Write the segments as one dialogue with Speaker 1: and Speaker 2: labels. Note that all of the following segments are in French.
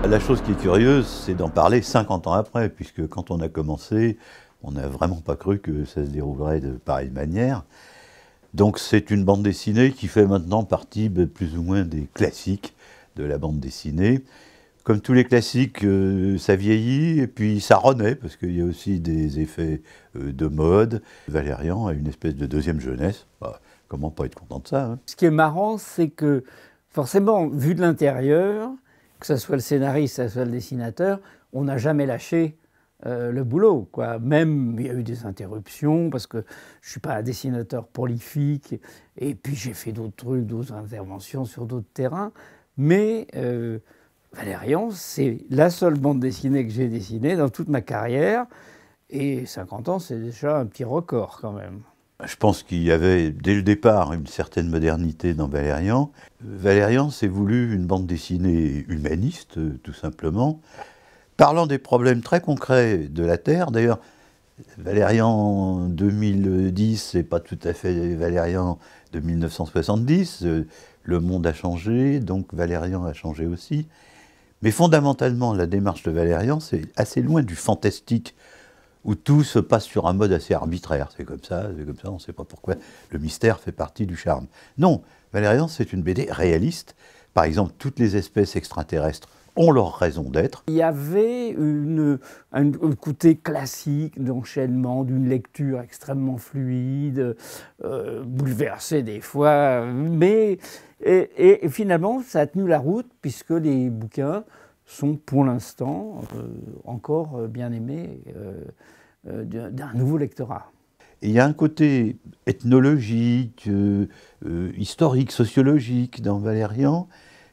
Speaker 1: La chose qui est curieuse, c'est d'en parler 50 ans après, puisque quand on a commencé, on n'a vraiment pas cru que ça se déroulerait de pareille manière. Donc c'est une bande dessinée qui fait maintenant partie plus ou moins des classiques de la bande dessinée. Comme tous les classiques, ça vieillit et puis ça renaît, parce qu'il y a aussi des effets de mode. Valérian a une espèce de deuxième jeunesse. Bah, comment pas être content de ça, hein.
Speaker 2: Ce qui est marrant, c'est que forcément, vu de l'intérieur, que ce soit le scénariste, que ce soit le dessinateur, on n'a jamais lâché le boulot, quoi. Même, il y a eu des interruptions, parce que je ne suis pas un dessinateur prolifique, et puis j'ai fait d'autres trucs, d'autres interventions sur d'autres terrains, mais Valérian, c'est la seule bande dessinée que j'ai dessinée dans toute ma carrière, et 50 ans, c'est déjà un petit record quand même.
Speaker 1: Je pense qu'il y avait dès le départ une certaine modernité dans Valérian. Valérian s'est voulu une bande dessinée humaniste, tout simplement, parlant des problèmes très concrets de la Terre. D'ailleurs, Valérian 2010, c'est pas tout à fait Valérian de 1970. Le monde a changé, donc Valérian a changé aussi. Mais fondamentalement, la démarche de Valérian, c'est assez loin du fantastique, où tout se passe sur un mode assez arbitraire. C'est comme ça, on ne sait pas pourquoi. Le mystère fait partie du charme. Non, Valérian, c'est une BD réaliste. Par exemple, toutes les espèces extraterrestres ont leur raison d'être.
Speaker 2: Il y avait un côté classique d'enchaînement, d'une lecture extrêmement fluide, bouleversée des fois, mais et finalement, ça a tenu la route, puisque les bouquins sont pour l'instant encore bien aimés d'un nouveau lectorat.
Speaker 1: Et il y a un côté ethnologique, historique, sociologique dans Valérian,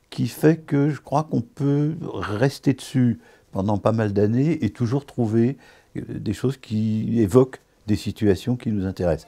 Speaker 1: qui fait que je crois qu'on peut rester dessus pendant pas mal d'années et toujours trouver des choses qui évoquent des situations qui nous intéressent.